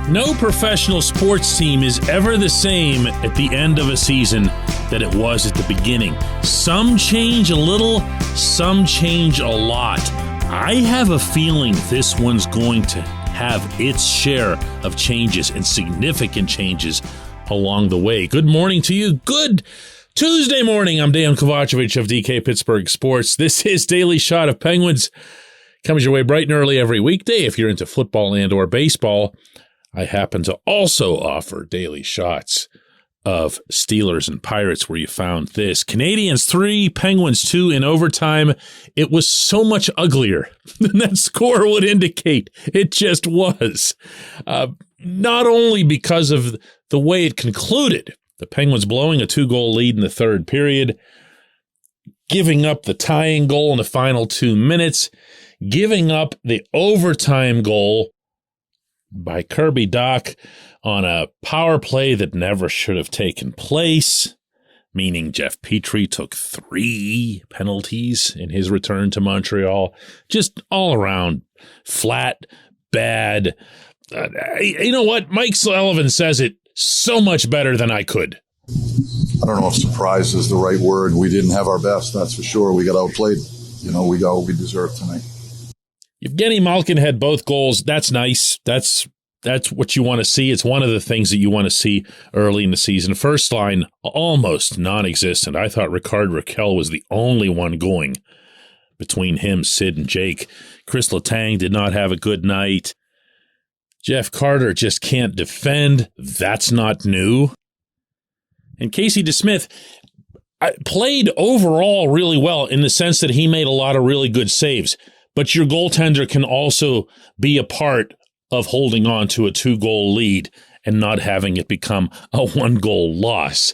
No professional sports team is ever the same at the end of a season that it was at the beginning. Some change a little, some change a lot. I have a feeling this one's going to have its share of changes and significant changes along the way. Good morning to you. Good Tuesday morning. I'm Dejan Kovacevic of DK Pittsburgh Sports. This is Daily Shot of Penguins. Comes your way bright and early every weekday if you're into football and or baseball. I happen to also offer daily shots of Steelers and Pirates where you found this. Canadians 3, Penguins 2 in overtime. It was so much uglier than that score would indicate. It just was. Not only because of the way it concluded, the Penguins blowing a 2-goal lead in the third period, giving up the tying goal in the final 2 minutes, giving up the overtime goal by Kirby Dach on a power play that never should have taken place, meaning Jeff Petrie took 3 penalties in his return to Montreal. Just all around flat, bad. You know what? Mike Sullivan says it so much better than I could. I don't know if surprise is the right word. We didn't have our best, that's for sure. We got outplayed. We got what we deserved tonight. Evgeny Malkin had both goals. That's nice. That's what you want to see. It's one of the things that you want to see early in the season. First line, almost non-existent. I thought Ricard Raquel was the only one going between him, Sid, and Jake. Chris Letang did not have a good night. Jeff Carter just can't defend. That's not new. And Casey DeSmith played overall really well in the sense that he made a lot of really good saves. But your goaltender can also be a part of holding on to a 2-goal lead and not having it become a 1-goal loss.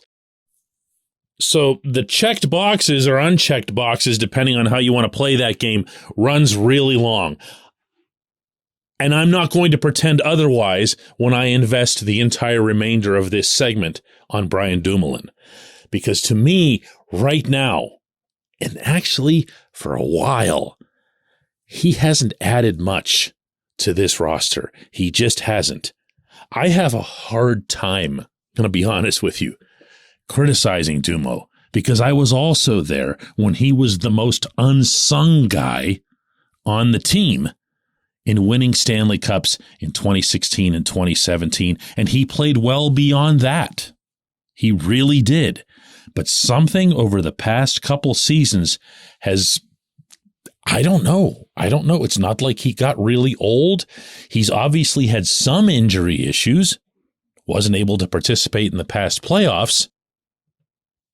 So the checked boxes or unchecked boxes, depending on how you want to play that game, runs really long. And I'm not going to pretend otherwise when I invest the entire remainder of this segment on Brian Dumoulin. Because to me, right now, and actually for a while, he hasn't added much to this roster. He just hasn't. I have a hard time, going to be honest with you, criticizing Dumo because I was also there when he was the most unsung guy on the team in winning Stanley Cups in 2016 and 2017, and he played well beyond that. He really did. But something over the past couple seasons has I don't know. It's not like he got really old. He's obviously had some injury issues, wasn't able to participate in the past playoffs.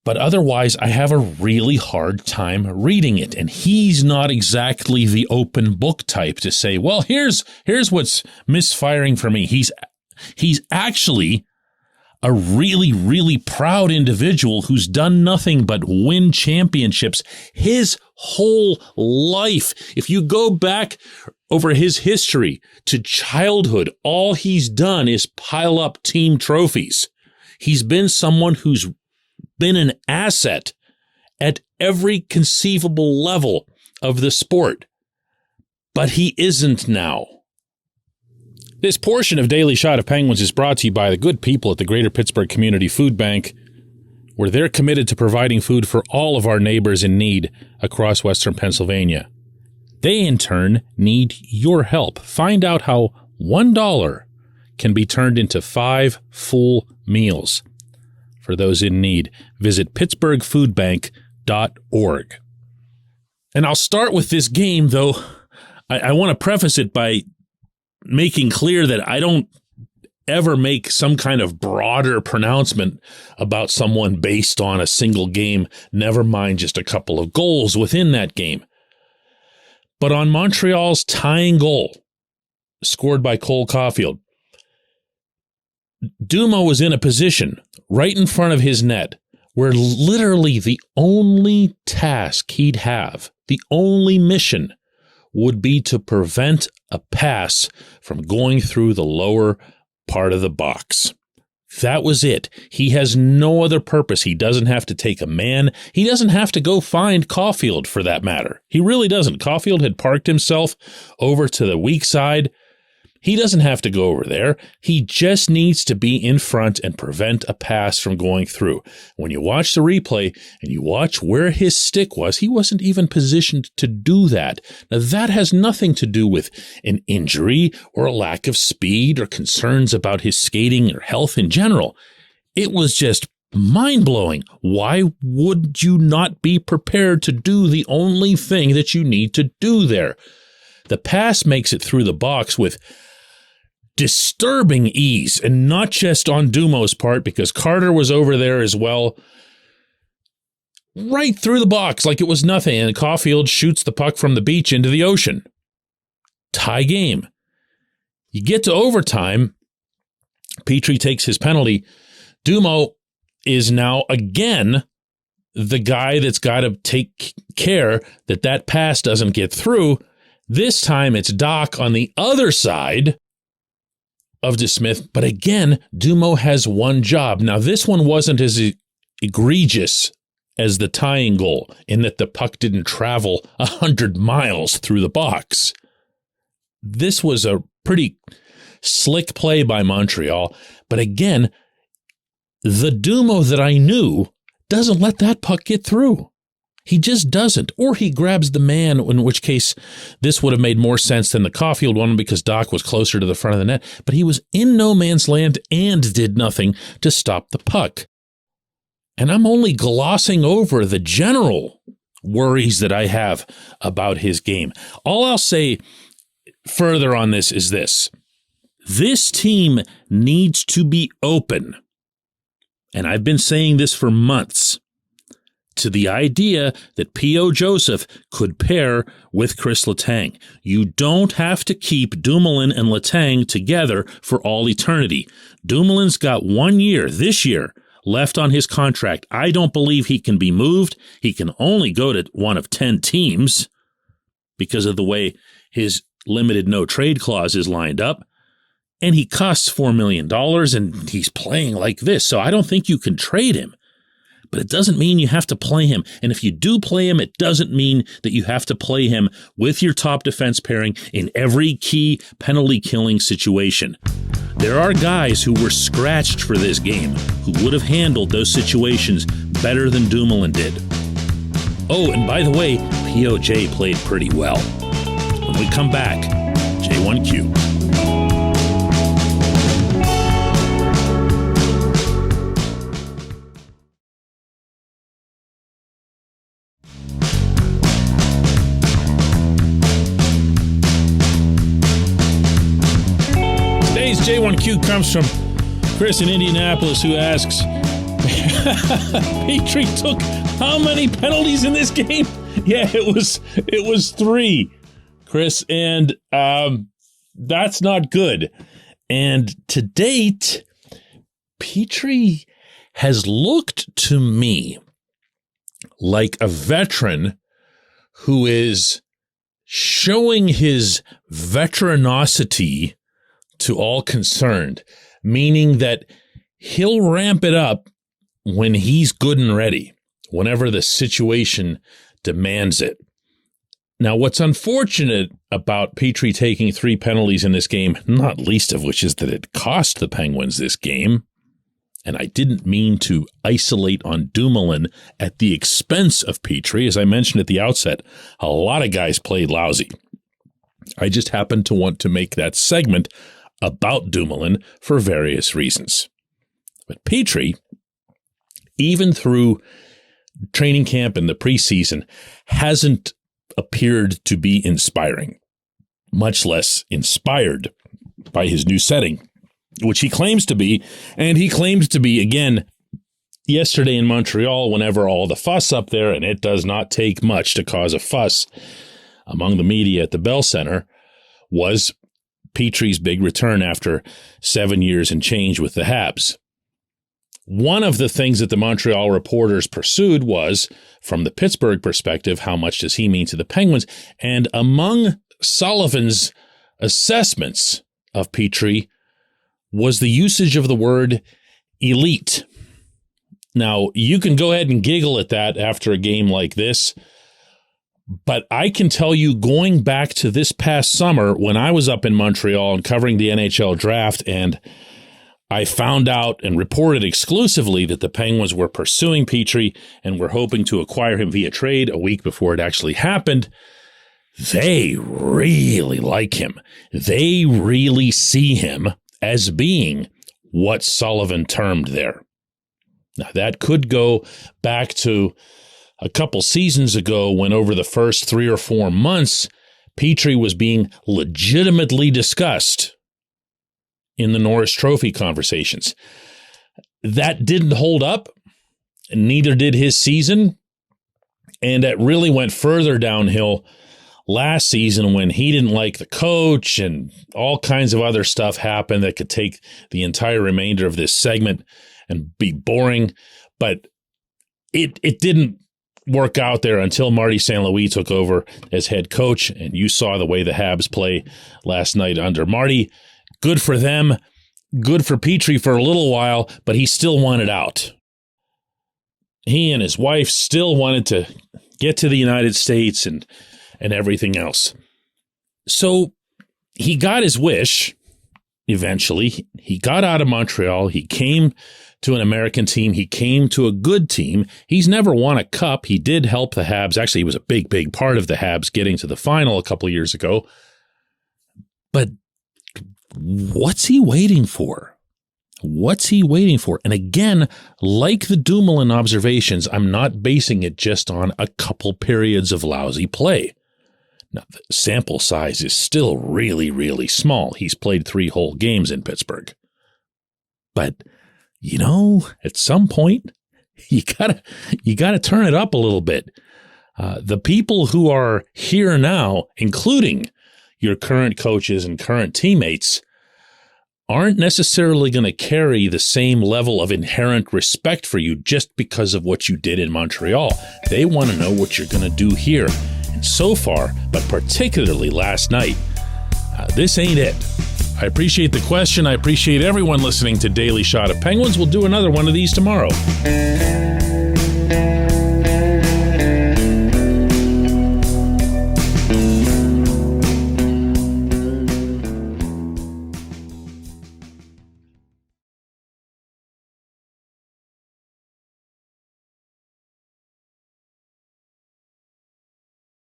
But otherwise, I have a really hard time reading it. And he's not exactly the open book type to say, well, here's what's misfiring for me. He's actually a really, really proud individual who's done nothing but win championships his whole life. If you go back over his history to childhood, all he's done is pile up team trophies. He's been someone who's been an asset at every conceivable level of the sport. But he isn't now. This portion of Daily Shot of Penguins is brought to you by the good people at the Greater Pittsburgh Community Food Bank, where they're committed to providing food for all of our neighbors in need across Western Pennsylvania. They, in turn, need your help. Find out how $1 can be turned into 5 full meals. For those in need, visit pittsburghfoodbank.org. And I'll start with this game, though I want to preface it by making clear that I don't ever make some kind of broader pronouncement about someone based on a single game, never mind just a couple of goals within that game. But on Montreal's tying goal, scored by Cole Caulfield, Dumo was in a position right in front of his net where literally the only task he'd have, the only mission, would be to prevent a pass from going through the lower part of the box. That was it. He has no other purpose. He doesn't have to take a man. He doesn't have to go find Caulfield for that matter. He really doesn't. Caulfield had parked himself over to the weak side. He doesn't have to go over there. He just needs to be in front and prevent a pass from going through. When you watch the replay and you watch where his stick was, he wasn't even positioned to do that. Now, that has nothing to do with an injury or a lack of speed or concerns about his skating or health in general. It was just mind-blowing. Why would you not be prepared to do the only thing that you need to do there? The pass makes it through the box with disturbing ease, and not just on Dumo's part, because Carter was over there as well. Right through the box like it was nothing, and Caulfield shoots the puck from the beach into the ocean. Tie game. You get to overtime. Petrie takes his penalty. Dumo is now again the guy that's got to take care that that pass doesn't get through. This time it's Doc on the other side of DeSmith, but again, Dumo has one job. Now, this one wasn't as egregious as the tying goal in that the puck didn't travel 100 miles through the box. This was a pretty slick play by Montreal, but again, the Dumo that I knew doesn't let that puck get through. He just doesn't. Or he grabs the man, in which case this would have made more sense than the Caulfield one because Doc was closer to the front of the net. But he was in no man's land and did nothing to stop the puck. And I'm only glossing over the general worries that I have about his game. All I'll say further on this is this. This team needs to be open. And I've been saying this for months, to the idea that P.O. Joseph could pair with Chris Letang. You don't have to keep Dumoulin and Letang together for all eternity. Dumoulin's got 1 year, this year, left on his contract. I don't believe he can be moved. He can only go to one of 10 teams because of the way his limited no-trade clause is lined up. And he costs $4 million, and he's playing like this. So I don't think you can trade him. But it doesn't mean you have to play him. And if you do play him, it doesn't mean that you have to play him with your top defense pairing in every key penalty-killing situation. There are guys who were scratched for this game who would have handled those situations better than Dumoulin did. Oh, and by the way, POJ played pretty well. When we come back, J1Q. J1Q comes from Chris in Indianapolis, who asks, Petrie took how many penalties in this game? Yeah, it was 3, Chris, and that's not good. And to date, Petrie has looked to me like a veteran who is showing his veteranosity to all concerned, meaning that he'll ramp it up when he's good and ready, whenever the situation demands it. Now, what's unfortunate about Petrie taking 3 penalties in this game, not least of which is that it cost the Penguins this game, and I didn't mean to isolate on Dumoulin at the expense of Petrie. As I mentioned at the outset, a lot of guys played lousy. I just happened to want to make that segment about Dumoulin for various reasons. But Petrie, even through training camp and the preseason, hasn't appeared to be inspiring, much less inspired by his new setting, which he claims to be, and he claimed to be again yesterday in Montreal whenever all the fuss up there, and it does not take much to cause a fuss among the media at the Bell Center, was Petrie's big return after 7 years and change with the Habs. One of the things that the Montreal reporters pursued was, from the Pittsburgh perspective, how much does he mean to the Penguins? And among Sullivan's assessments of Petrie was the usage of the word elite. Now, you can go ahead and giggle at that after a game like this, But I can tell you, going back to this past summer when I was up in Montreal and covering the NHL draft, and I found out and reported exclusively that the Penguins were pursuing Petrie and were hoping to acquire him via trade a week before it actually happened. They really like him. They really see him as being what Sullivan termed there. Now, that could go back to a couple seasons ago when over the first 3 or 4 months, Petrie was being legitimately discussed in the Norris Trophy conversations. That didn't hold up, and neither did his season, and it really went further downhill last season when he didn't like the coach and all kinds of other stuff happened that could take the entire remainder of this segment and be boring. But it didn't work out there until Marty St. Louis took over as head coach, and you saw the way the Habs play last night under Marty. Good for them, good for Petrie for a little while, but he still wanted out. He and his wife still wanted to get to the United States and everything else. So he got his wish eventually. He got out of Montreal. He came to an American team. He came to a good team. He's never won a cup. He did help the Habs. Actually, he was a big, big part of the Habs getting to the final a couple of years ago. But what's he waiting for? What's he waiting for? And again, like the Dumoulin observations, I'm not basing it just on a couple periods of lousy play. Now, the sample size is still really, really small. He's played 3 whole games in Pittsburgh. But, at some point, you gotta turn it up a little bit. The people who are here now, including your current coaches and current teammates, aren't necessarily going to carry the same level of inherent respect for you just because of what you did in Montreal. They want to know what you're going to do here. And so far, but particularly last night, this ain't it. I appreciate the question. I appreciate everyone listening to Daily Shot of Penguins. We'll do another one of these tomorrow.